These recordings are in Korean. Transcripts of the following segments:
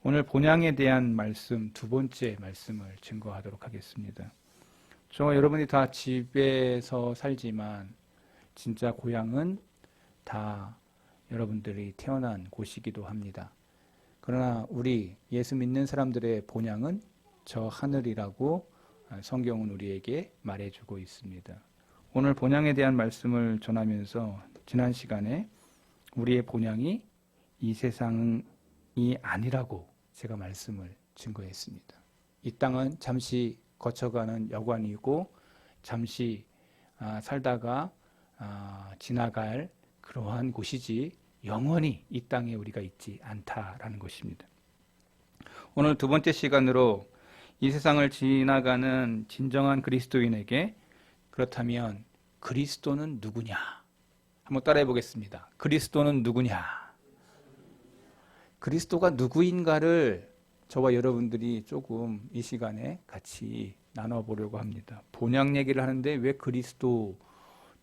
오늘 본향에 대한 말씀, 두 번째 말씀을 증거하도록 하겠습니다. 여러분이 다 집에서 살지만 진짜 고향은 다 여러분들이 태어난 곳이기도 합니다. 그러나 우리 예수 믿는 사람들의 본향은 저 하늘이라고 성경은 우리에게 말해주고 있습니다. 오늘 본향에 대한 말씀을 전하면서 지난 시간에 우리의 본향이 이 세상이 아니라고 제가 말씀을 증거했습니다. 이 땅은 잠시 거쳐가는 여관이고 잠시 살다가 지나갈 그러한 곳이지 영원히 이 땅에 우리가 있지 않다라는 것입니다. 오늘 두 번째 시간으로 이 세상을 지나가는 진정한 그리스도인에게 그렇다면 그리스도는 누구냐? 한번 따라해 보겠습니다. 그리스도는 누구냐? 그리스도가 누구인가를 저와 여러분들이 조금 이 시간에 같이 나눠보려고 합니다. 본향 얘기를 하는데 왜 그리스도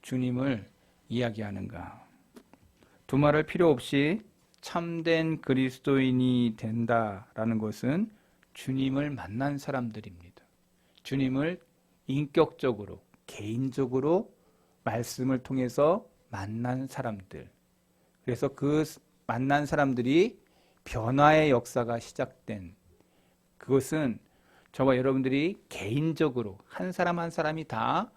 주님을 이야기하는가? 두말할 필요 없이 참된 그리스도인이 된다라는 것은 주님을 만난 사람들입니다. 주님을 인격적으로, 개인적으로 말씀을 통해서 만난 사람들. 그래서 그 만난 사람들이 변화의 역사가 시작된 그것은 저와 여러분들이 개인적으로 한 사람 한 사람이 다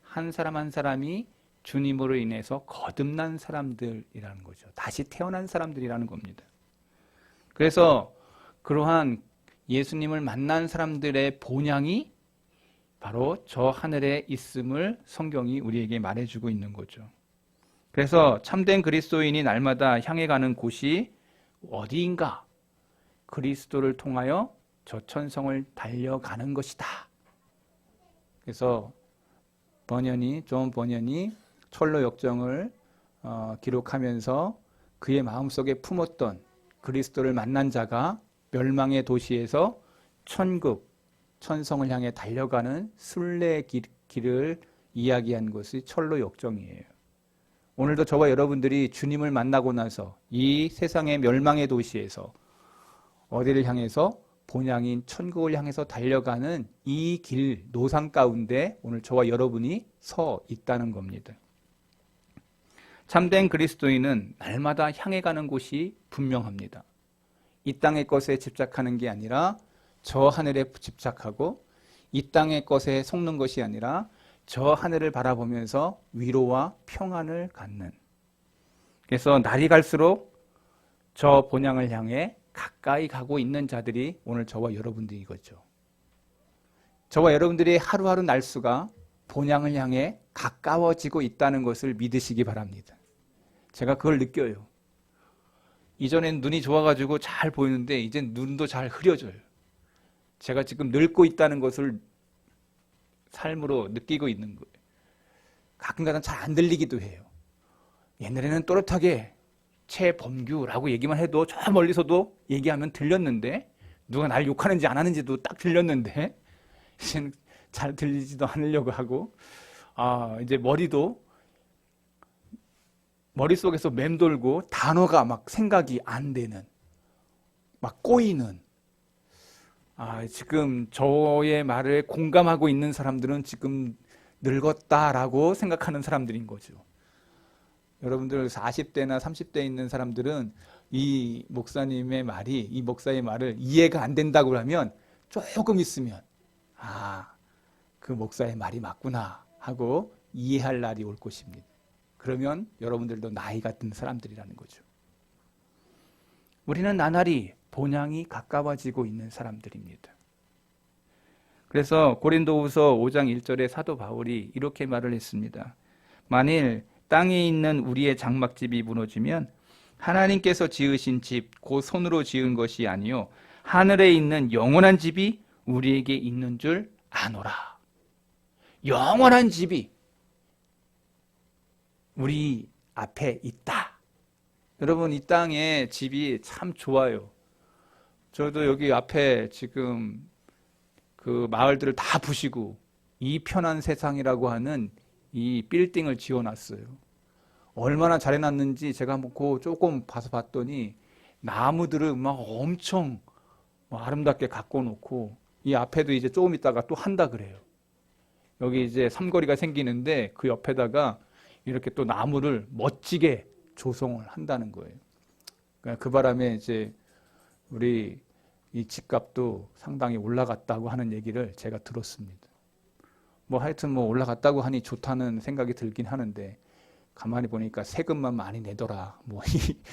한 사람 한 사람이 주님으로 인해서 거듭난 사람들이라는 거죠. 다시 태어난 사람들이라는 겁니다. 그래서 그러한 예수님을 만난 사람들의 본향이 바로 저 하늘에 있음을 성경이 우리에게 말해주고 있는 거죠. 그래서 참된 그리스도인이 날마다 향해 가는 곳이 어디인가? 그리스도를 통하여 저 천성을 달려가는 것이다. 그래서 존 버년이 철로 역정을 기록하면서 그의 마음속에 품었던 그리스도를 만난 자가 멸망의 도시에서 천국, 천성을 향해 달려가는 순례의 길을 이야기한 것이 철로 역정이에요. 오늘도 저와 여러분들이 주님을 만나고 나서 이 세상의 멸망의 도시에서 어디를 향해서 본향인 천국을 향해서 달려가는 이 길 노상 가운데 오늘 저와 여러분이 서 있다는 겁니다. 참된 그리스도인은 날마다 향해 가는 곳이 분명합니다. 이 땅의 것에 집착하는 게 아니라 저 하늘에 집착하고 이 땅의 것에 속는 것이 아니라 저 하늘을 바라보면서 위로와 평안을 갖는. 그래서 날이 갈수록 저 본향을 향해 가까이 가고 있는 자들이 오늘 저와 여러분들이거죠. 저와 여러분들의 하루하루 날수가 본향을 향해 가까워지고 있다는 것을 믿으시기 바랍니다. 제가 그걸 느껴요. 이전엔 눈이 좋아가지고 잘 보이는데 이젠 눈도 잘 흐려져요. 제가 지금 늙고 있다는 것을 삶으로 느끼고 있는 거예요. 가끔가다 잘 안 들리기도 해요. 옛날에는 또렷하게 최범규라고 얘기만 해도 저 멀리서도 얘기하면 들렸는데 누가 날 욕하는지 안 하는지도 딱 들렸는데 이제는 잘 들리지도 않으려고 하고 이제 머릿속에서 맴돌고 단어가 막 생각이 안 되는 막 꼬이는 지금 저의 말에 공감하고 있는 사람들은 지금 늙었다라고 생각하는 사람들인 거죠. 여러분들 40대나 30대에 있는 사람들은 이 목사의 말을 이해가 안 된다고 하면 조금 있으면 그 목사의 말이 맞구나 하고 이해할 날이 올 것입니다. 그러면 여러분들도 나이 같은 사람들이라는 거죠. 우리는 나날이 본향이 가까워지고 있는 사람들입니다. 그래서 고린도후서 5장 1절에 사도 바울이 이렇게 말을 했습니다. 만일 땅에 있는 우리의 장막집이 무너지면 하나님께서 지으신 집, 곧 손으로 지은 것이 아니요 하늘에 있는 영원한 집이 우리에게 있는 줄 아노라. 영원한 집이 우리 앞에 있다. 여러분, 이 땅에 집이 참 좋아요. 저도 여기 앞에 지금 그 마을들을 다 부시고 이 편한 세상이라고 하는 이 빌딩을 지어놨어요. 얼마나 잘해놨는지 제가 한번 조금 봐서 봤더니 나무들은 막 엄청 뭐 아름답게 갖고 놓고 이 앞에도 이제 조금 있다가 또 한다 그래요. 여기 이제 삼거리가 생기는데 그 옆에다가 이렇게 또 나무를 멋지게 조성을 한다는 거예요. 그러니까 그 바람에 이제 우리 이 집값도 상당히 올라갔다고 하는 얘기를 제가 들었습니다. 뭐 하여튼 뭐 올라갔다고 하니 좋다는 생각이 들긴 하는데 가만히 보니까 세금만 많이 내더라.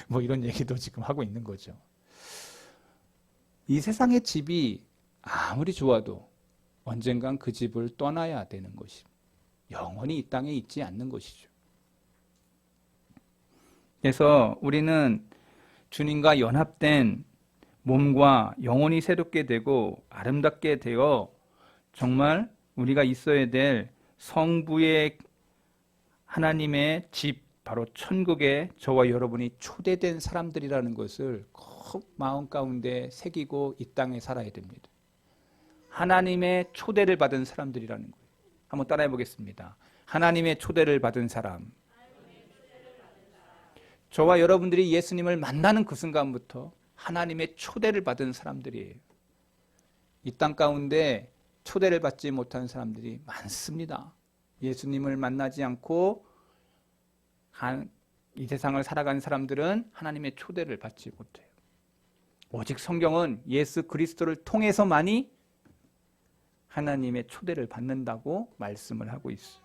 뭐 이런 얘기도 지금 하고 있는 거죠. 이 세상의 집이 아무리 좋아도 언젠간 그 집을 떠나야 되는 것입니다. 영원히 이 땅에 있지 않는 것이죠. 그래서 우리는 주님과 연합된 몸과 영혼이 새롭게 되고 아름답게 되어 정말 우리가 있어야 될 성부의 하나님의 집, 바로 천국에 저와 여러분이 초대된 사람들이라는 것을 꼭 마음 가운데 새기고 이 땅에 살아야 됩니다. 하나님의 초대를 받은 사람들이라는 거예요. 한번 따라해 보겠습니다. 하나님의 초대를 받은 사람. 저와 여러분들이 예수님을 만나는 그 순간부터 하나님의 초대를 받은 사람들이에요. 이 땅 가운데 초대를 받지 못한 사람들이 많습니다. 예수님을 만나지 않고 이 세상을 살아간 사람들은 하나님의 초대를 받지 못해요. 오직 성경은 예수 그리스도를 통해서만이 하나님의 초대를 받는다고 말씀을 하고 있어요.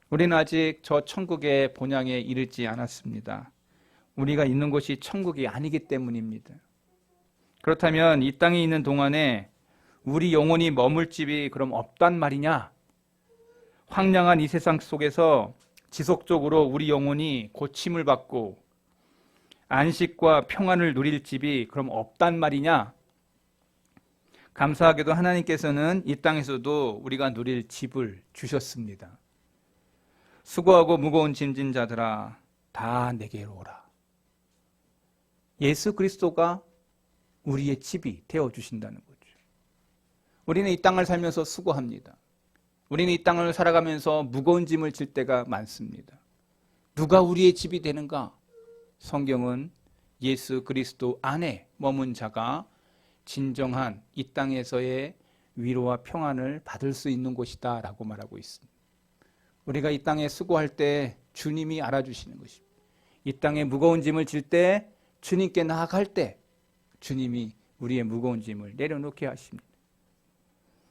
우리는 아직 저 천국의 본향에 이르지 않았습니다. 우리가 있는 곳이 천국이 아니기 때문입니다. 그렇다면 이 땅에 있는 동안에 우리 영혼이 머물 집이 그럼 없단 말이냐? 황량한 이 세상 속에서 지속적으로 우리 영혼이 고침을 받고 안식과 평안을 누릴 집이 그럼 없단 말이냐? 감사하게도 하나님께서는 이 땅에서도 우리가 누릴 집을 주셨습니다. 수고하고 무거운 짐진 자들아 다 내게로 오라. 예수 그리스도가 우리의 집이 되어주신다는 거죠. 우리는 이 땅을 살면서 수고합니다. 우리는 이 땅을 살아가면서 무거운 짐을 질 때가 많습니다. 누가 우리의 집이 되는가? 성경은 예수 그리스도 안에 머문 자가 진정한 이 땅에서의 위로와 평안을 받을 수 있는 곳이다 라고 말하고 있습니다. 우리가 이 땅에 수고할 때 주님이 알아주시는 것입니다. 이 땅에 무거운 짐을 질 때 주님께 나아갈 때 주님이 우리의 무거운 짐을 내려놓게 하십니다.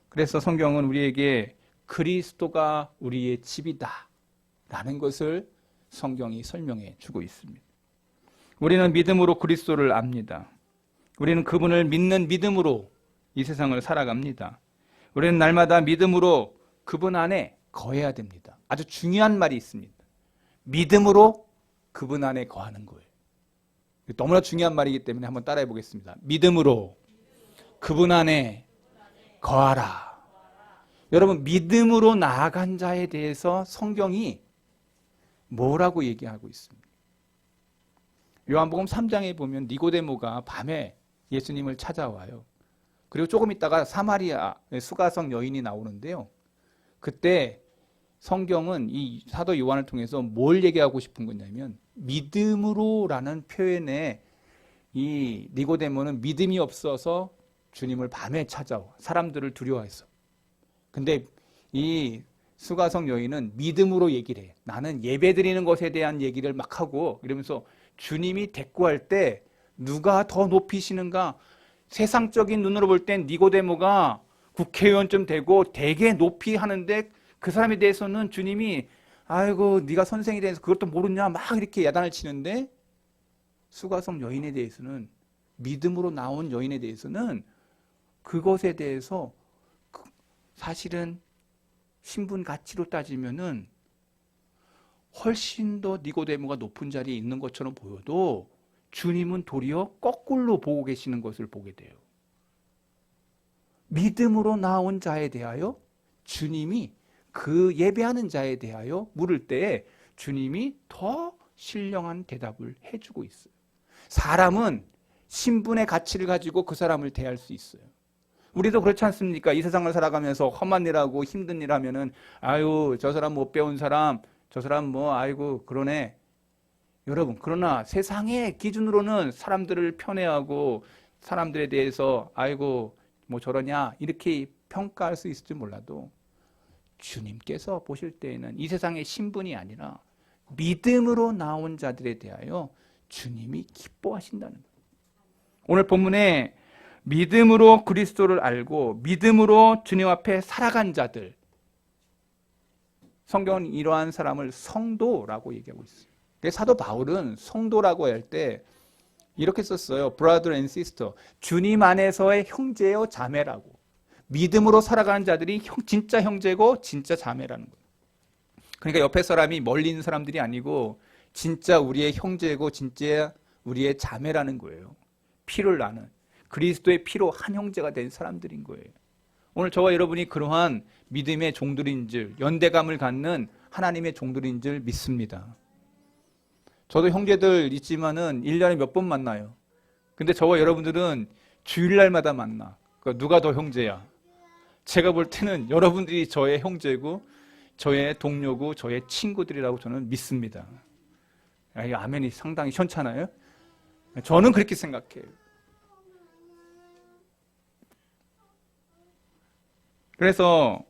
그래서 성경은 우리에게 그리스도가 우리의 집이다 라는 것을 성경이 설명해 주고 있습니다. 우리는 믿음으로 그리스도를 압니다. 우리는 그분을 믿는 믿음으로 이 세상을 살아갑니다. 우리는 날마다 믿음으로 그분 안에 거해야 됩니다. 아주 중요한 말이 있습니다. 믿음으로 그분 안에 거하는 거예요. 너무나 중요한 말이기 때문에 한번 따라해 보겠습니다. 믿음으로 그분 안에 거하라. 여러분, 믿음으로 나아간 자에 대해서 성경이 뭐라고 얘기하고 있습니다. 요한복음 3장에 보면 니고데모가 밤에 예수님을 찾아와요. 그리고 조금 있다가 사마리아 수가성 여인이 나오는데요. 그때 성경은 이 사도 요한을 통해서 뭘 얘기하고 싶은 거냐면 믿음으로라는 표현에 이 니고데모는 믿음이 없어서 주님을 밤에 찾아와 사람들을 두려워했어. 근데 이 수가성 여인은 믿음으로 얘기를 해. 나는 예배드리는 것에 대한 얘기를 막 하고 이러면서 주님이 대꾸할 때 누가 더 높이시는가? 세상적인 눈으로 볼 땐 니고데모가 국회의원쯤 되고 되게 높이 하는데 그 사람에 대해서는 주님이 아이고 네가 선생에 대해서 그것도 모르냐 막 이렇게 야단을 치는데 수가성 여인에 대해서는 믿음으로 나온 여인에 대해서는 그것에 대해서 사실은 신분 가치로 따지면은 훨씬 더 니고데모가 높은 자리에 있는 것처럼 보여도 주님은 도리어 거꾸로 보고 계시는 것을 보게 돼요. 믿음으로 나온 자에 대하여 주님이 그 예배하는 자에 대하여 물을 때에 주님이 더 신령한 대답을 해주고 있어요. 사람은 신분의 가치를 가지고 그 사람을 대할 수 있어요. 우리도 그렇지 않습니까? 이 세상을 살아가면서 험한 일하고 힘든 일 하면은 아유 저 사람 못 배운 사람 저 사람 뭐 아이고 그러네 여러분, 그러나 세상의 기준으로는 사람들을 편애하고 사람들에 대해서 아이고 뭐 저러냐 이렇게 평가할 수 있을지 몰라도 주님께서 보실 때에는 이 세상의 신분이 아니라 믿음으로 나온 자들에 대하여 주님이 기뻐하신다는 거예요. 오늘 본문에 믿음으로 그리스도를 알고 믿음으로 주님 앞에 살아간 자들, 성경은 이러한 사람을 성도라고 얘기하고 있어요. 사도 바울은 성도라고 할 때 이렇게 썼어요. Brother and sister. 주님 안에서의 형제요 자매라고. 믿음으로 살아가는 자들이 진짜 형제고 진짜 자매라는 거예요. 그러니까 옆에 사람이 멀리 있는 사람들이 아니고 진짜 우리의 형제고 진짜 우리의 자매라는 거예요. 피를 나는 그리스도의 피로 한 형제가 된 사람들인 거예요. 오늘 저와 여러분이 그러한 믿음의 종들인 줄, 연대감을 갖는 하나님의 종들인 줄 믿습니다. 저도 형제들 있지만은 1년에 몇 번 만나요. 근데 저와 여러분들은 주일날마다 만나. 그러니까 누가 더 형제야? 제가 볼 때는 여러분들이 저의 형제고 저의 동료고 저의 친구들이라고 저는 믿습니다. 이 아멘이 상당히 현찮아요? 저는 그렇게 생각해요. 그래서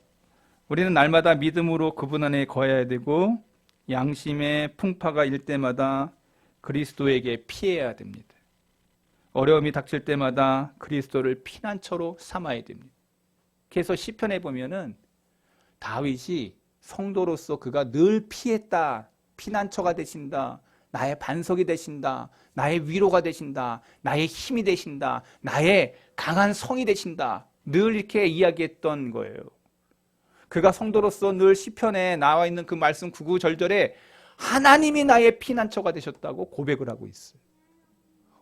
우리는 날마다 믿음으로 그분 안에 거해야 되고 양심의 풍파가 일 때마다 그리스도에게 피해야 됩니다. 어려움이 닥칠 때마다 그리스도를 피난처로 삼아야 됩니다. 그래서 시편에 보면은 다윗이 성도로서 그가 늘 피했다, 피난처가 되신다, 나의 반석이 되신다, 나의 위로가 되신다, 나의 힘이 되신다, 나의 강한 성이 되신다, 늘 이렇게 이야기했던 거예요. 그가 성도로서 늘 시편에 나와 있는 그 말씀 9절절에 하나님이 나의 피난처가 되셨다고 고백을 하고 있어요.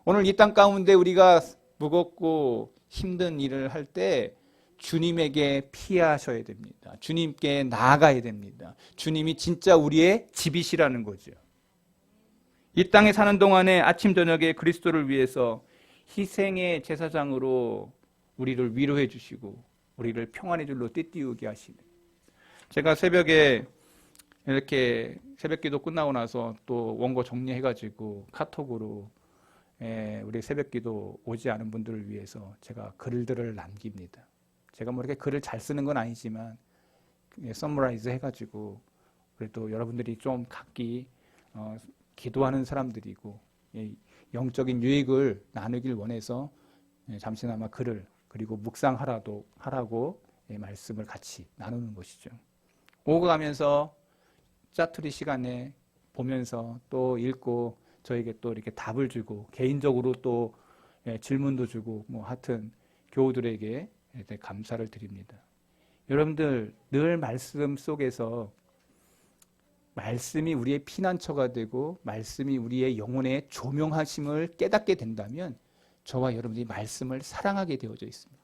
오늘 이 땅 가운데 우리가 무겁고 힘든 일을 할 때 주님에게 피하셔야 됩니다. 주님께 나아가야 됩니다. 주님이 진짜 우리의 집이시라는 거죠. 이 땅에 사는 동안에 아침 저녁에 그리스도를 위해서 희생의 제사장으로 우리를 위로해 주시고 우리를 평안의 줄로 떼띄우게 하시는, 제가 새벽에 이렇게 새벽기도 끝나고 나서 또 원고 정리해가지고 카톡으로 우리 새벽기도 오지 않은 분들을 위해서 제가 글들을 남깁니다. 제가 뭐 이렇게 글을 잘 쓰는 건 아니지만 서머라이즈 해가지고 그래도 여러분들이 좀 각기 기도하는 사람들이고 영적인 유익을 나누길 원해서 잠시나마 글을 그리고 묵상하라고 말씀을 같이 나누는 것이죠. 오고 가면서 짜투리 시간에 보면서 또 읽고 저에게 또 이렇게 답을 주고 개인적으로 또 질문도 주고 뭐 하여튼 교우들에게 감사를 드립니다. 여러분들 늘 말씀 속에서 말씀이 우리의 피난처가 되고 말씀이 우리의 영혼의 조명하심을 깨닫게 된다면 저와 여러분들이 말씀을 사랑하게 되어져 있습니다.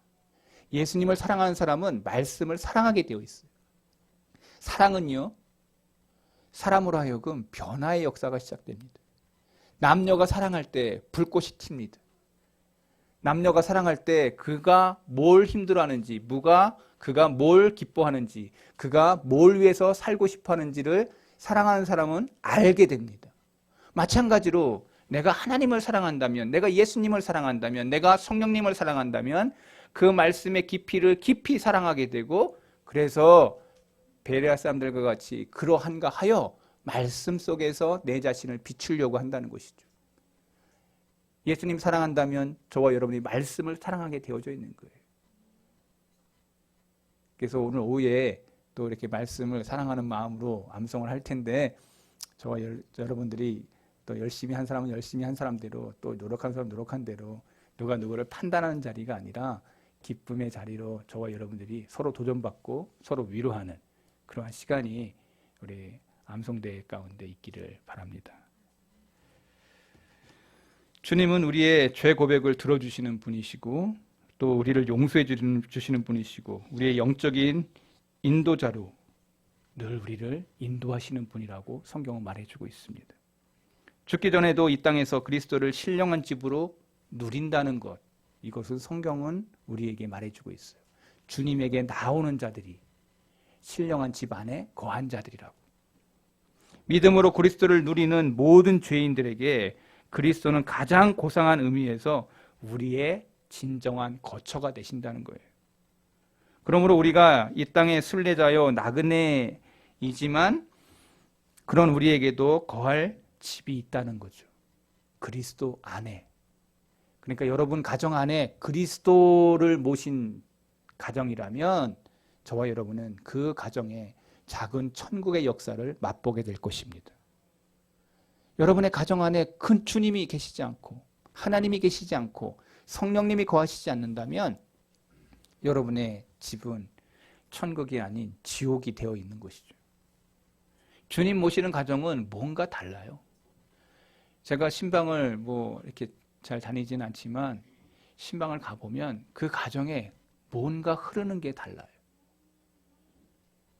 예수님을 사랑하는 사람은 말씀을 사랑하게 되어 있어요. 사랑은요, 사람으로 하여금 변화의 역사가 시작됩니다. 남녀가 사랑할 때 불꽃이 튑니다. 남녀가 사랑할 때 그가 뭘 힘들어하는지, 그가 뭘 기뻐하는지, 그가 뭘 위해서 살고 싶어하는지를 사랑하는 사람은 알게 됩니다. 마찬가지로 내가 하나님을 사랑한다면, 내가 예수님을 사랑한다면, 내가 성령님을 사랑한다면 그 말씀의 깊이를 깊이 사랑하게 되고, 그래서 베레아 사람들과 같이 그러한가 하여 말씀 속에서 내 자신을 비추려고 한다는 것이죠. 예수님 사랑한다면 저와 여러분이 말씀을 사랑하게 되어져 있는 거예요. 그래서 오늘 오후에 또 이렇게 말씀을 사랑하는 마음으로 암송을 할 텐데 저와 여러분들이 또 열심히 한 사람은 열심히 한 사람대로, 또 노력한 사람은 노력한 대로 누가 누구를 판단하는 자리가 아니라 기쁨의 자리로 저와 여러분들이 서로 도전받고 서로 위로하는 그러한 시간이 우리 암송대 가운데 있기를 바랍니다. 주님은 우리의 죄 고백을 들어주시는 분이시고 또 우리를 용서해 주시는 분이시고 우리의 영적인 인도자로 늘 우리를 인도하시는 분이라고 성경은 말해주고 있습니다. 죽기 전에도 이 땅에서 그리스도를 신령한 집으로 누린다는 것, 이것은 성경은 우리에게 말해주고 있어요. 주님에게 나오는 자들이 신령한 집 안에 거한 자들이라고. 믿음으로 그리스도를 누리는 모든 죄인들에게 그리스도는 가장 고상한 의미에서 우리의 진정한 거처가 되신다는 거예요. 그러므로 우리가 이 땅의 순례자요 나그네이지만 그런 우리에게도 거할 집이 있다는 거죠. 그리스도 안에. 그러니까 여러분 가정 안에 그리스도를 모신 가정이라면 저와 여러분은 그 가정에 작은 천국의 역사를 맛보게 될 것입니다. 여러분의 가정 안에 큰 주님이 계시지 않고 하나님이 계시지 않고 성령님이 거하시지 않는다면 여러분의 집은 천국이 아닌 지옥이 되어 있는 것이죠. 주님 모시는 가정은 뭔가 달라요. 제가 신방을 이렇게 잘 다니지는 않지만 신방을 가보면 그 가정에 뭔가 흐르는 게 달라요.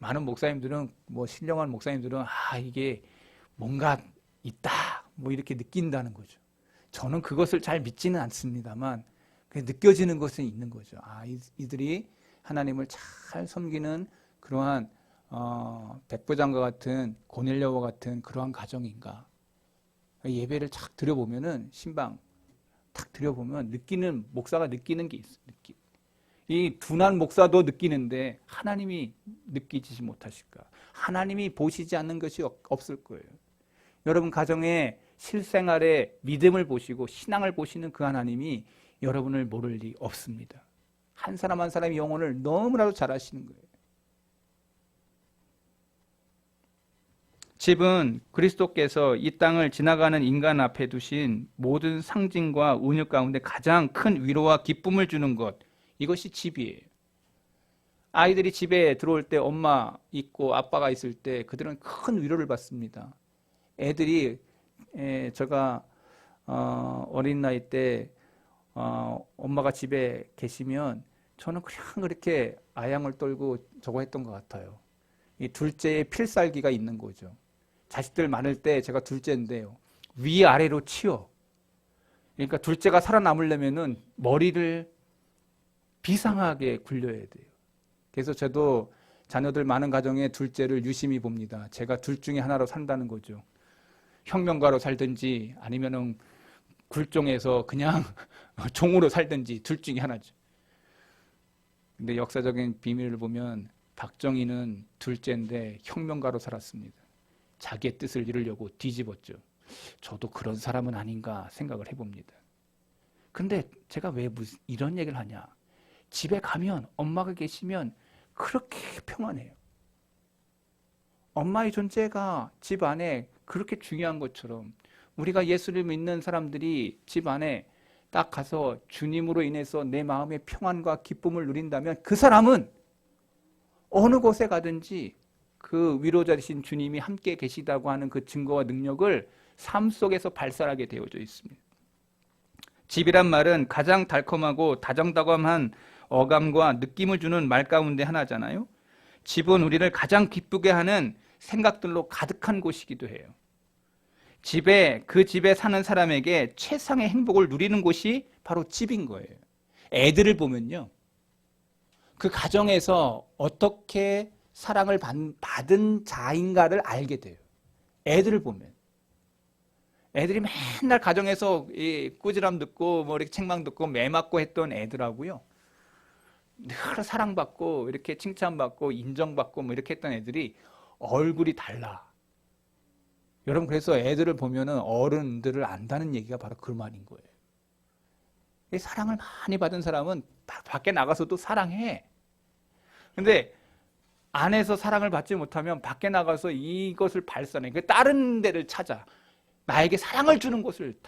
많은 목사님들은 신령한 목사님들은 이게 뭔가 있다 이렇게 느낀다는 거죠. 저는 그것을 잘 믿지는 않습니다만 느껴지는 것은 있는 거죠. 이들이 하나님을 잘 섬기는 그러한 백부장과 같은 고넬료와 같은 그러한 가정인가. 예배를 탁 드려보면은 신방 탁 드려보면 목사가 느끼는 게 있어요. 이 둔한 목사도 느끼는데 하나님이 느끼지 못하실까? 하나님이 보시지 않는 것이 없을 거예요. 여러분 가정의 실생활에 믿음을 보시고 신앙을 보시는 그 하나님이 여러분을 모를 리 없습니다. 한 사람 한 사람의 영혼을 너무나도 잘 아시는 거예요. 집은 그리스도께서 이 땅을 지나가는 인간 앞에 두신 모든 상징과 은유 가운데 가장 큰 위로와 기쁨을 주는 것, 이것이 집이에요. 아이들이 집에 들어올 때 엄마 있고 아빠가 있을 때 그들은 큰 위로를 받습니다. 애들이 제가 어린 나이 때 엄마가 집에 계시면 저는 그냥 그렇게 아양을 떨고 저거 했던 것 같아요. 이 둘째의 필살기가 있는 거죠. 자식들 많을 때 제가 둘째인데요. 위아래로 치워. 그러니까 둘째가 살아남으려면은 머리를 비상하게 굴려야 돼요. 그래서 저도 자녀들 많은 가정에 둘째를 유심히 봅니다. 제가 둘 중에 하나로 산다는 거죠. 혁명가로 살든지 아니면은 굴종에서 그냥 종으로 살든지 둘 중에 하나죠. 근데 역사적인 비밀을 보면 박정희는 둘째인데 혁명가로 살았습니다. 자기의 뜻을 이루려고 뒤집었죠. 저도 그런 사람은 아닌가 생각을 해봅니다. 근데 제가 왜 이런 얘기를 하냐. 집에 가면 엄마가 계시면 그렇게 평안해요. 엄마의 존재가 집 안에 그렇게 중요한 것처럼 우리가 예수를 믿는 사람들이 집 안에 딱 가서 주님으로 인해서 내 마음의 평안과 기쁨을 누린다면 그 사람은 어느 곳에 가든지 그 위로자 되신 주님이 함께 계시다고 하는 그 증거와 능력을 삶 속에서 발산하게 되어져 있습니다. 집이란 말은 가장 달콤하고 다정다감한 어감과 느낌을 주는 말 가운데 하나잖아요. 집은 우리를 가장 기쁘게 하는 생각들로 가득한 곳이기도 해요. 그 집에 사는 사람에게 최상의 행복을 누리는 곳이 바로 집인 거예요. 애들을 보면요. 그 가정에서 어떻게 사랑을 받은 자인가를 알게 돼요. 애들을 보면. 애들이 맨날 가정에서 꾸지람 듣고 이렇게 책망 듣고 매 맞고 했던 애들하고요. 늘 사랑받고 이렇게 칭찬받고 인정받고 이렇게 했던 애들이 얼굴이 달라. 여러분 그래서 애들을 보면은 어른들을 안다는 얘기가 바로 그 말인 거예요. 사랑을 많이 받은 사람은 밖에 나가서도 사랑해. 근데 안에서 사랑을 받지 못하면 밖에 나가서 이것을 발산해. 다른 데를 찾아. 나에게 사랑을 주는 곳을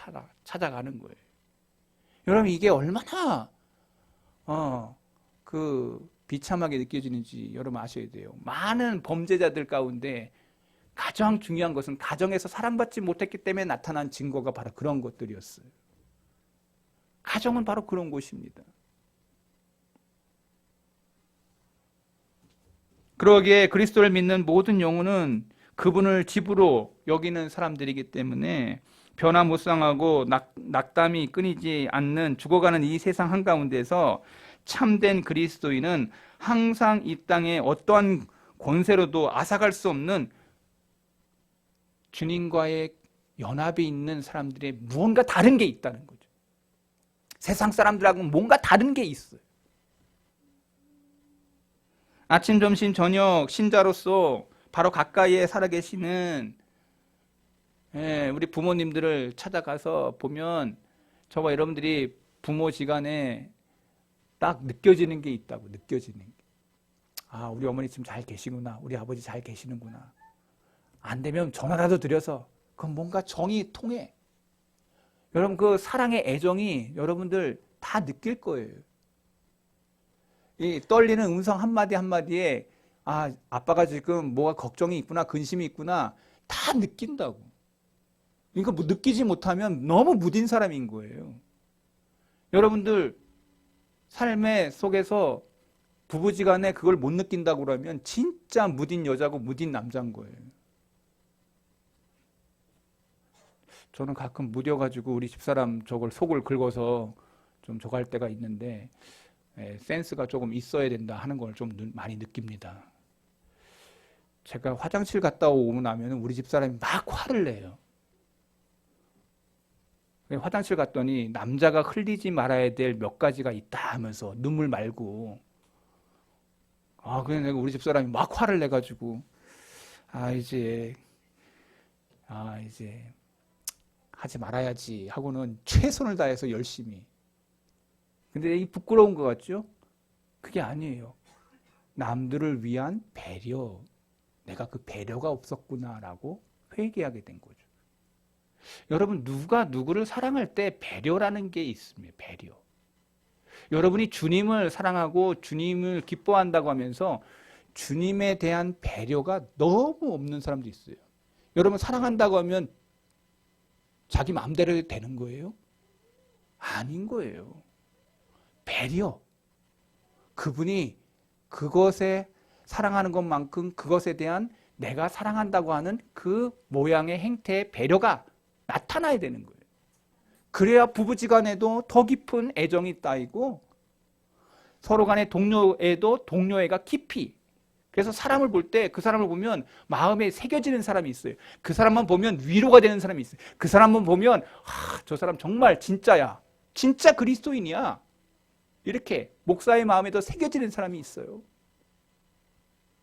찾아가는 거예요. 여러분 이게 얼마나 비참하게 느껴지는지 여러분 아셔야 돼요. 많은 범죄자들 가운데 가장 중요한 것은 가정에서 사랑받지 못했기 때문에 나타난 증거가 바로 그런 것들이었어요. 가정은 바로 그런 곳입니다. 그러기에 그리스도를 믿는 모든 영혼은 그분을 집으로 여기는 사람들이기 때문에 변화무쌍하고 낙담이 끊이지 않는 죽어가는 이 세상 한가운데서 참된 그리스도인은 항상 이 땅에 어떠한 권세로도 앗아갈 수 없는 주님과의 연합이 있는 사람들의 무언가 다른 게 있다는 거죠. 세상 사람들하고는 뭔가 다른 게 있어요. 아침, 점심, 저녁 신자로서 바로 가까이에 살아계시는 우리 부모님들을 찾아가서 보면 저와 여러분들이 부모지간에 딱 느껴지는 게 있다고. 느껴지는 게. 아, 우리 어머니 지금 잘 계시구나. 우리 아버지 잘 계시는구나. 안 되면 전화라도 드려서 그건 뭔가 정이 통해. 여러분 그 사랑의 애정이 여러분들 다 느낄 거예요. 이 떨리는 음성 한마디 한마디에 아, 아빠가 지금 뭐가 걱정이 있구나, 근심이 있구나 다 느낀다고. 그러니까 뭐 느끼지 못하면 너무 무딘 사람인 거예요. 여러분들 삶의 속에서 부부지간에 그걸 못 느낀다고 그러면 진짜 무딘 여자고 무딘 남자인 거예요. 저는 가끔 무뎌가지고 우리 집사람 저걸 속을 긁어서 좀 저거 할 때가 있는데 센스가 조금 있어야 된다 하는 걸 좀 많이 느낍니다. 제가 화장실 갔다 오고 나면 우리 집사람이 막 화를 내요. 화장실 갔더니 남자가 흘리지 말아야 될 몇 가지가 있다 하면서 눈물 말고 그냥 내가 우리 집사람이 막 화를 내가지고 이제 하지 말아야지 하고는 최선을 다해서 열심히. 근데 이 부끄러운 것 같죠? 그게 아니에요. 남들을 위한 배려. 내가 그 배려가 없었구나라고 회개하게 된 거죠. 여러분 누가 누구를 사랑할 때 배려라는 게 있습니다. 배려. 여러분이 주님을 사랑하고 주님을 기뻐한다고 하면서 주님에 대한 배려가 너무 없는 사람도 있어요. 여러분 사랑한다고 하면 자기 마음대로 되는 거예요? 아닌 거예요. 배려. 그분이 그것에 사랑하는 것만큼 그것에 대한 내가 사랑한다고 하는 그 모양의 행태의 배려가 나타나야 되는 거예요. 그래야 부부지간에도 더 깊은 애정이 쌓이고 서로 간의 동료애도 동료애가 깊이. 그래서 사람을 볼 때 그 사람을 보면 마음에 새겨지는 사람이 있어요. 그 사람만 보면 위로가 되는 사람이 있어요. 그 사람만 보면 저 사람 정말 진짜야. 진짜 그리스도인이야. 이렇게 목사의 마음에도 새겨지는 사람이 있어요.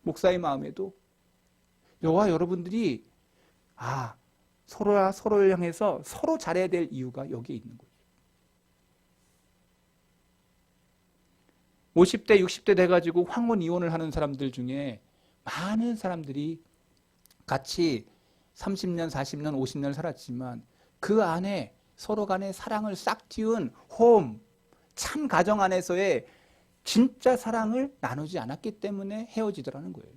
목사의 마음에도. 저와 여러분들이 서로가 서로를 향해서 서로 잘해야 될 이유가 여기에 있는 거예요. 50대, 60대 돼가지고 황혼 이혼을 하는 사람들 중에 많은 사람들이 같이 30년, 40년, 50년 살았지만 그 안에 서로 간의 사랑을 싹 틔운 홈, 참 가정 안에서의 진짜 사랑을 나누지 않았기 때문에 헤어지더라는 거예요.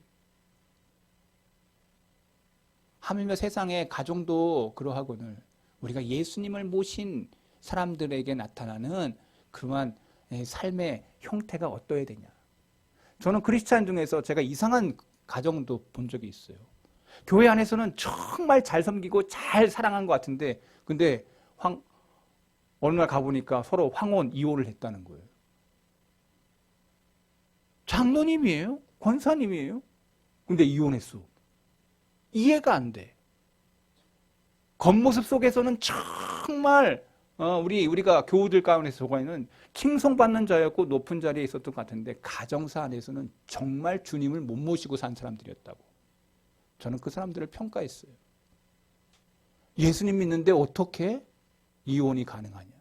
하물며 세상의 가정도 그러하거늘 우리가 예수님을 모신 사람들에게 나타나는 그러한 삶의 형태가 어떠해야 되냐. 저는 크리스찬 중에서 제가 이상한 가정도 본 적이 있어요. 교회 안에서는 정말 잘 섬기고 잘 사랑한 것 같은데 근데 어느 날 가보니까 서로 황혼 이혼을 했다는 거예요. 장로님이에요? 권사님이에요? 근데 이혼했어. 이해가 안 돼. 겉모습 속에서는 정말 우리가 교우들 가운데서는 칭송받는 자였고 높은 자리에 있었던 것 같은데 가정사 안에서는 정말 주님을 못 모시고 산 사람들이었다고. 저는 그 사람들을 평가했어요. 예수님 믿는데 어떻게 이혼이 가능하냐.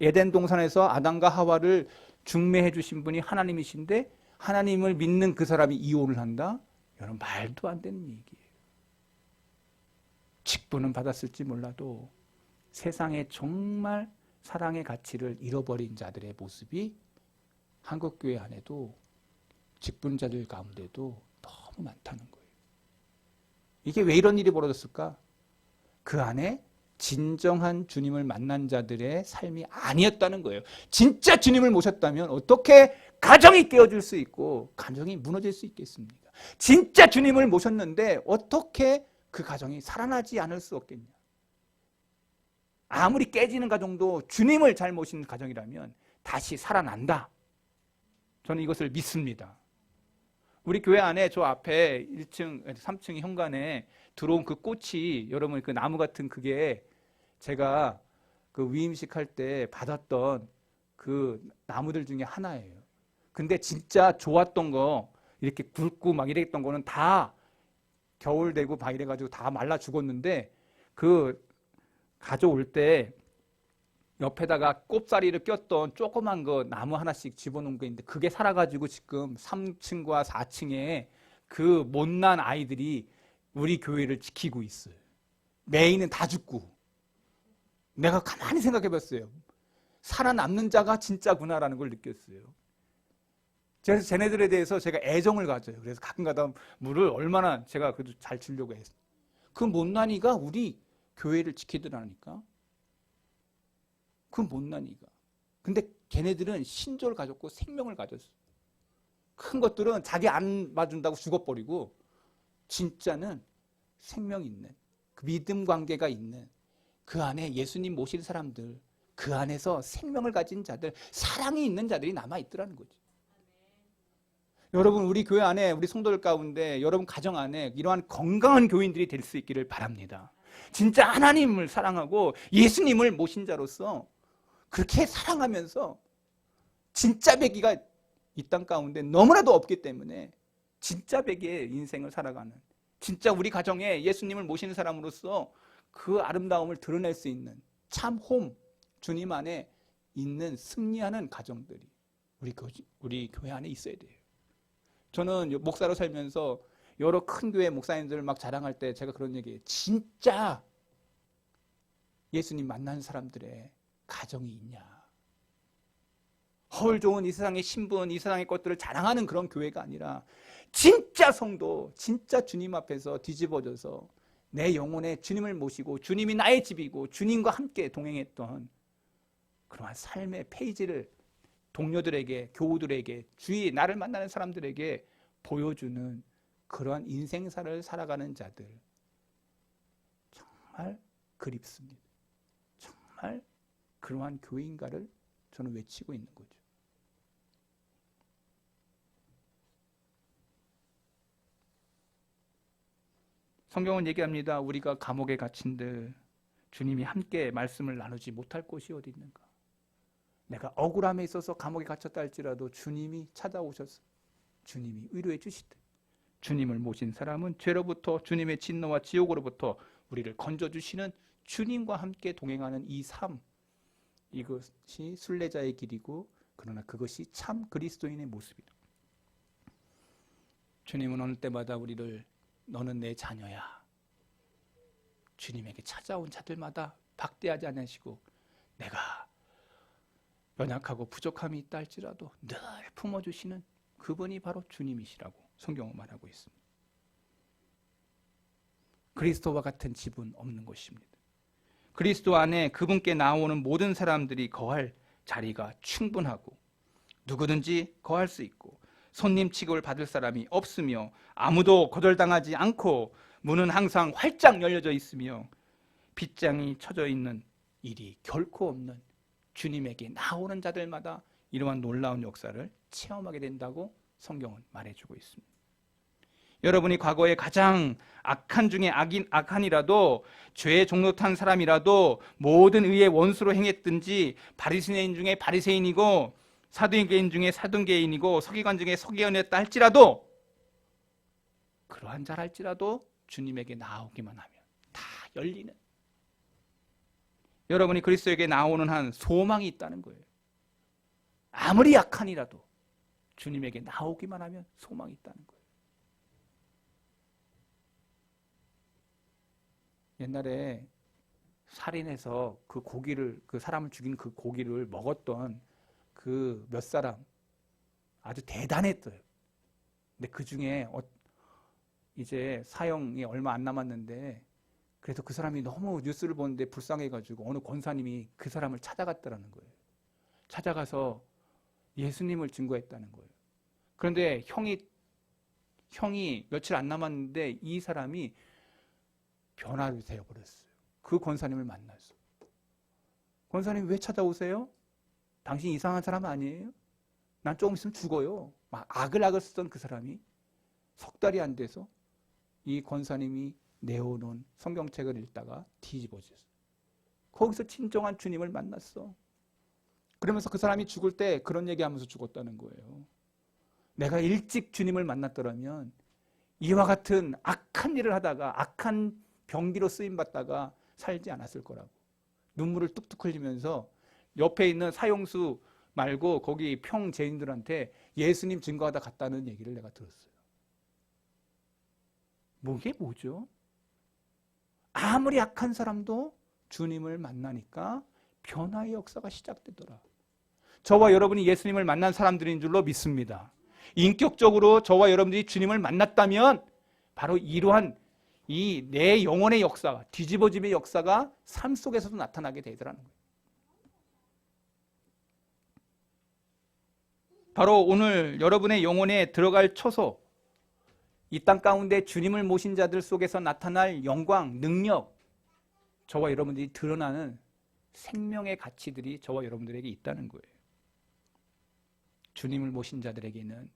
에덴 동산에서 아담과 하와를 중매해 주신 분이 하나님이신데 하나님을 믿는 그 사람이 이혼을 한다? 여러분 말도 안 되는 얘기예요. 직분은 받았을지 몰라도 세상에 정말 사랑의 가치를 잃어버린 자들의 모습이 한국교회 안에도 직분자들 가운데도 너무 많다는 거예요. 이게 왜 이런 일이 벌어졌을까? 그 안에 진정한 주님을 만난 자들의 삶이 아니었다는 거예요. 진짜 주님을 모셨다면 어떻게 가정이 깨어질 수 있고 가정이 무너질 수 있겠습니까? 진짜 주님을 모셨는데 어떻게 그 가정이 살아나지 않을 수 없겠냐? 아무리 깨지는 가정도 주님을 잘 모신 가정이라면 다시 살아난다. 저는 이것을 믿습니다. 우리 교회 안에 저 앞에 1층, 3층 현관에 들어온 그 꽃이 여러분 그 나무 같은 그게 제가 그 위임식 할 때 받았던 그 나무들 중에 하나예요. 근데 진짜 좋았던 거 이렇게 굵고 막 이랬던 거는 다 겨울 되고 막 이래가지고 다 말라 죽었는데 그 가져올 때 옆에다가 꼽사리를 꼈던 조그만 거 나무 하나씩 집어넣은 게 있는데 그게 살아가지고 지금 3층과 4층에 그 못난 아이들이 우리 교회를 지키고 있어요. 메인은 다 죽고. 내가 가만히 생각해 봤어요. 살아남는 자가 진짜구나라는 걸 느꼈어요. 그래서 쟤네들에 대해서 제가 애정을 가져요. 그래서 가끔가다 물을 얼마나 제가 그래도 잘 주려고 했어요. 그 못난이가 우리 교회를 지키더라니까. 그 못난이가. 근데 걔네들은 신조를 가졌고 생명을 가졌어. 큰 것들은 자기 안 봐준다고 죽어버리고 진짜는 생명 있는 그 믿음 관계가 있는 그 안에 예수님 모실 사람들, 그 안에서 생명을 가진 자들, 사랑이 있는 자들이 남아있더라는 거지. 여러분 우리 교회 안에 우리 성도들 가운데 여러분 가정 안에 이러한 건강한 교인들이 될 수 있기를 바랍니다. 진짜 하나님을 사랑하고 예수님을 모신 자로서 그렇게 사랑하면서 진짜 배기가 이 땅 가운데 너무나도 없기 때문에 진짜 배기의 인생을 살아가는 진짜 우리 가정에 예수님을 모시는 사람으로서 그 아름다움을 드러낼 수 있는 참 홈, 주님 안에 있는 승리하는 가정들이 우리 교회 안에 있어야 돼요. 저는 목사로 살면서 여러 큰 교회 목사님들 막 자랑할 때 제가 그런 얘기해요. 진짜 예수님 만난 사람들의 가정이 있냐. 허울 좋은 이 세상의 신분, 이 세상의 것들을 자랑하는 그런 교회가 아니라 진짜 성도, 진짜 주님 앞에서 뒤집어져서 내 영혼에 주님을 모시고 주님이 나의 집이고 주님과 함께 동행했던 그러한 삶의 페이지를 동료들에게, 교우들에게, 주위 나를 만나는 사람들에게 보여주는 그러한 인생사를 살아가는 자들 정말 그립습니다. 정말 그러한 교회인가를 저는 외치고 있는 거죠. 성경은 얘기합니다. 우리가 감옥에 갇힌들 주님이 함께 말씀을 나누지 못할 곳이 어디 있는가. 내가 억울함에 있어서 감옥에 갇혔다 할지라도 주님이 찾아오셔서 주님이 위로해 주시듯 주님을 모신 사람은 죄로부터 주님의 진노와 지옥으로부터 우리를 건져주시는 주님과 함께 동행하는 이 삶, 이것이 순례자의 길이고 그러나 그것이 참 그리스도인의 모습이다. 주님은 어느 때마다 우리를 너는 내 자녀야. 주님에게 찾아온 자들마다 박대하지 않으시고 내가 연약하고 부족함이 있다 할지라도 늘 품어주시는 그분이 바로 주님이시라고 성경은 말하고 있습니다. 그리스도와 같은 집은 없는 것입니다. 그리스도 안에 그분께 나오는 모든 사람들이 거할 자리가 충분하고 누구든지 거할 수 있고 손님 취급을 받을 사람이 없으며 아무도 거절당하지 않고 문은 항상 활짝 열려져 있으며 빗장이 쳐져 있는 일이 결코 없는 주님에게 나오는 자들마다 이러한 놀라운 역사를 체험하게 된다고 성경은 말해주고 있습니다. 여러분이 과거에 가장 악한 중에 악한이라도 죄의 종로 탄 사람이라도 모든 의의 원수로 행했든지 바리새인 중에 바리새인이고 사두개인 중에 사두개인이고 서기관 중에 서기관이었다 할지라도 그러한 자 할지라도 주님에게 나오기만 하면 다 열리는 여러분이 그리스도에게 나오는 한 소망이 있다는 거예요. 아무리 약한이라도 주님에게 나오기만 하면 소망이 있다는 거예요. 옛날에 살인해서 그 고기를 그 사람을 죽인 그 고기를 먹었던 그 몇 사람 아주 대단했어요. 근데 그 중에 이제 사형이 얼마 안 남았는데 그래서 그 사람이 너무 뉴스를 보는데 불쌍해가지고 어느 권사님이 그 사람을 찾아갔다라는 거예요. 찾아가서 예수님을 증거했다는 거예요. 그런데 형이 며칠 안 남았는데 이 사람이 변화를 되어버렸어요. 그 권사님을 만나서. 권사님 왜 찾아오세요? 당신 이상한 사람 아니에요? 난 조금 있으면 죽어요. 막 악을 쓰던 그 사람이 석 달이 안 돼서 이 권사님이 내어놓은 성경책을 읽다가 뒤집어졌어요. 거기서 진정한 주님을 만났어. 그러면서 그 사람이 죽을 때 그런 얘기하면서 죽었다는 거예요. 내가 일찍 주님을 만났더라면 이와 같은 악한 일을 하다가 악한 병기로 쓰임받다가 살지 않았을 거라고. 눈물을 뚝뚝 흘리면서 옆에 있는 사형수 말고 거기 평재인들한테 예수님 증거하다 갔다는 얘기를 내가 들었어요. 이게 뭐죠? 아무리 악한 사람도 주님을 만나니까 변화의 역사가 시작되더라. 저와 여러분이 예수님을 만난 사람들인 줄로 믿습니다. 인격적으로 저와 여러분들이 주님을 만났다면 바로 이러한 이 내 영혼의 역사가, 뒤집어짐의 역사가 삶 속에서도 나타나게 되더라는 거예요. 바로 오늘 여러분의 영혼에 들어갈 초소, 이 땅 가운데 주님을 모신 자들 속에서 나타날 영광, 능력, 저와 여러분들이 드러나는 생명의 가치들이 저와 여러분들에게 있다는 거예요. 주님을 모신 자들에게는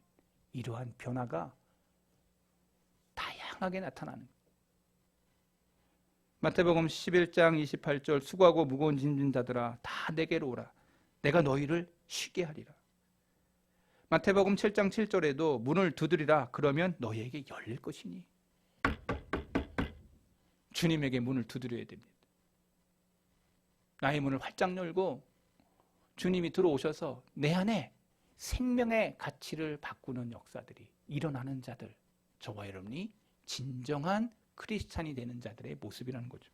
이러한 변화가 다양하게 나타나는 거예요. 마태복음 11장 28절 수고하고 무거운 짐진 자들아 다 내게로 오라. 내가 너희를 쉬게 하리라. 마태복음 7장 7절에도 문을 두드리라. 그러면 너희에게 열릴 것이니. 주님에게 문을 두드려야 됩니다. 나의 문을 활짝 열고 주님이 들어오셔서 내 안에 생명의 가치를 바꾸는 역사들이 일어나는 자들, 저와 여러분이 진정한 크리스찬이 되는 자들의 모습이라는 거죠.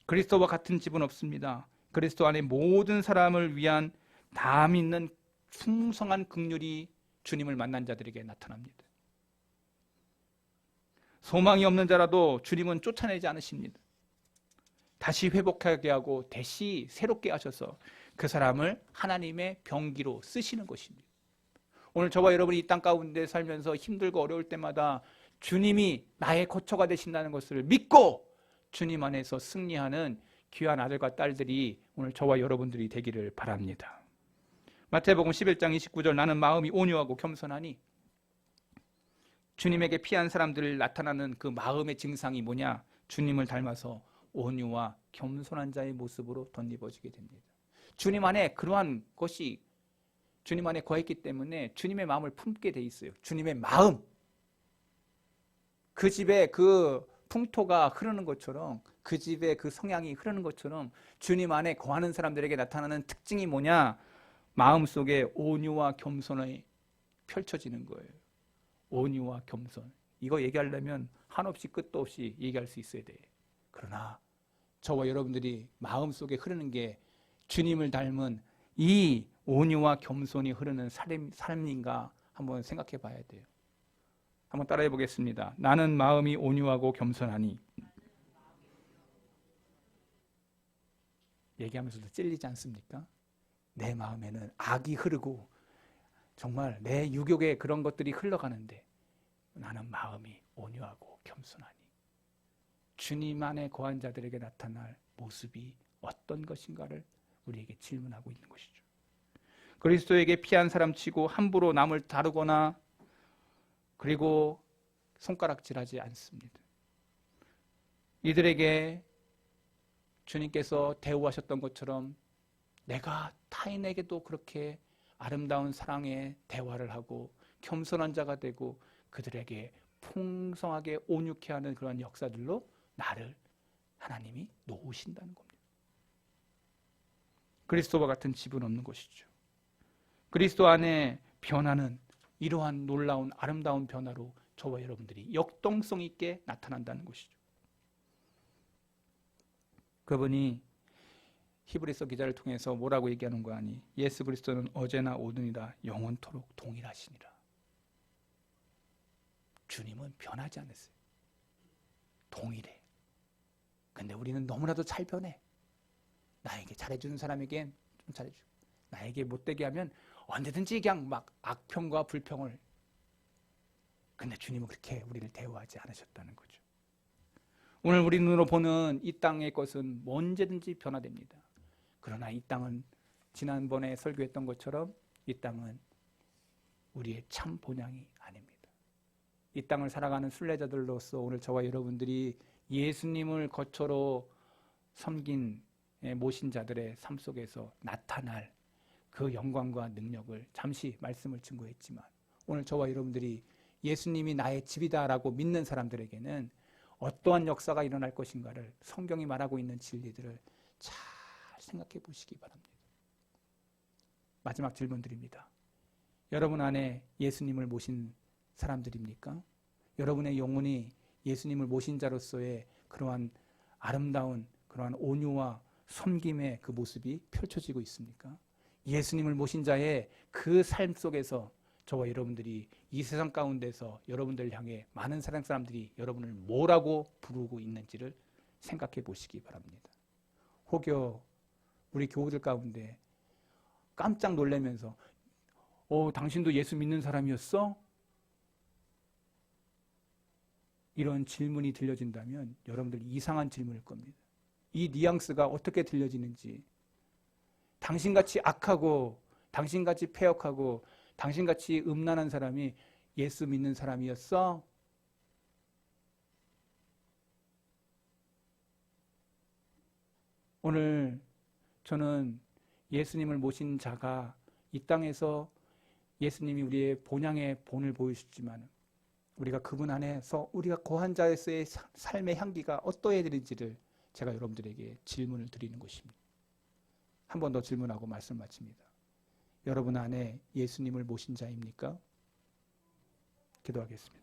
그리스도와 같은 집은 없습니다. 그리스도 안에 모든 사람을 위한 담 있는 풍성한 긍휼이 주님을 만난 자들에게 나타납니다. 소망이 없는 자라도 주님은 쫓아내지 않으십니다. 다시 회복하게 하고 다시 새롭게 하셔서 그 사람을 하나님의 병기로 쓰시는 것입니다. 오늘 저와 여러분이 이 땅 가운데 살면서 힘들고 어려울 때마다 주님이 나의 거처가 되신다는 것을 믿고 주님 안에서 승리하는 귀한 아들과 딸들이 오늘 저와 여러분들이 되기를 바랍니다. 마태복음 11장 29절 나는 마음이 온유하고 겸손하니. 주님에게 피한 사람들 나타나는 그 마음의 증상이 뭐냐? 주님을 닮아서 온유와 겸손한 자의 모습으로 덧입어지게 됩니다. 주님 안에 그러한 것이 주님 안에 거했기 때문에 주님의 마음을 품게 돼 있어요. 주님의 마음. 그 집에 그 풍토가 흐르는 것처럼, 그 집에 그 성향이 흐르는 것처럼 주님 안에 거하는 사람들에게 나타나는 특징이 뭐냐? 마음속에 온유와 겸손이 펼쳐지는 거예요. 온유와 겸손. 이거 얘기하려면 한없이 끝도 없이 얘기할 수 있어야 돼. 그러나 저와 여러분들이 마음속에 흐르는 게 주님을 닮은 이 온유와 겸손이 흐르는 삶인가 한번 생각해 봐야 돼요. 한번 따라해 보겠습니다. 나는 마음이 온유하고 겸손하니. 얘기하면서도 찔리지 않습니까? 내 마음에는 악이 흐르고 정말 내 유욕에 그런 것들이 흘러가는데 나는 마음이 온유하고 겸손하니. 주님 안에 거한 자들에게 나타날 모습이 어떤 것인가를 우리에게 질문하고 있는 것이죠. 그리스도에게 피한 사람 치고 함부로 남을 다루거나 그리고 손가락질하지 않습니다. 이들에게 주님께서 대우하셨던 것처럼 내가 타인에게도 그렇게 아름다운 사랑의 대화를 하고 겸손한 자가 되고 그들에게 풍성하게 온유케 하는 그런 역사들로 나를 하나님이 놓으신다는 겁니다. 그리스도와 같은 집은 없는 것이죠. 그리스도 안에 변화는 이러한 놀라운 아름다운 변화로 저와 여러분들이 역동성 있게 나타난다는 것이죠. 그분이 히브리서 기자를 통해서 뭐라고 얘기하는 거 아니? 예수 그리스도는 어제나 오늘이라 영원토록 동일하시니라. 주님은 변하지 않았어요. 동일해. 근데 우리는 너무나도 잘 변해. 나에게 잘해주는 사람에겐 좀 잘해주고 나에게 못되게 하면 언제든지 그냥 막 악평과 불평을. 근데 주님은 그렇게 우리를 대우하지 않으셨다는 거죠. 오늘 우리 눈으로 보는 이 땅의 것은 언제든지 변화됩니다. 그러나 이 땅은 지난번에 설교했던 것처럼 이 땅은 우리의 참 본향이 아닙니다. 이 땅을 살아가는 순례자들로서 오늘 저와 여러분들이 예수님을 거처로 섬긴 모신 자들의 삶 속에서 나타날 그 영광과 능력을 잠시 말씀을 증거했지만 오늘 저와 여러분들이 예수님이 나의 집이다라고 믿는 사람들에게는 어떠한 역사가 일어날 것인가를 성경이 말하고 있는 진리들을 잘 생각해 보시기 바랍니다. 마지막 질문 드립니다. 여러분 안에 예수님을 모신 사람들입니까? 여러분의 영혼이 예수님을 모신 자로서의 그러한 아름다운 그러한 온유와 섬김의 그 모습이 펼쳐지고 있습니까? 예수님을 모신 자의 그 삶 속에서 저와 여러분들이 이 세상 가운데서 여러분들을 향해 많은 세상 사람들이 여러분을 뭐라고 부르고 있는지를 생각해 보시기 바랍니다. 혹여 우리 교우들 가운데 깜짝 놀라면서 당신도 예수 믿는 사람이었어? 이런 질문이 들려진다면 여러분들 이상한 질문일 겁니다. 이 뉘앙스가 어떻게 들려지는지 당신같이 악하고 당신같이 패역하고 당신같이 음란한 사람이 예수 믿는 사람이었어? 오늘 저는 예수님을 모신 자가 이 땅에서 예수님이 우리의 본향의 본을 보여주시지만 우리가 그분 안에서 우리가 거한 자에서의 삶의 향기가 어떠해야 되는지를 제가 여러분들에게 질문을 드리는 것입니다. 한 번 더 질문하고 말씀 마칩니다. 여러분 안에 예수님을 모신 자입니까? 기도하겠습니다.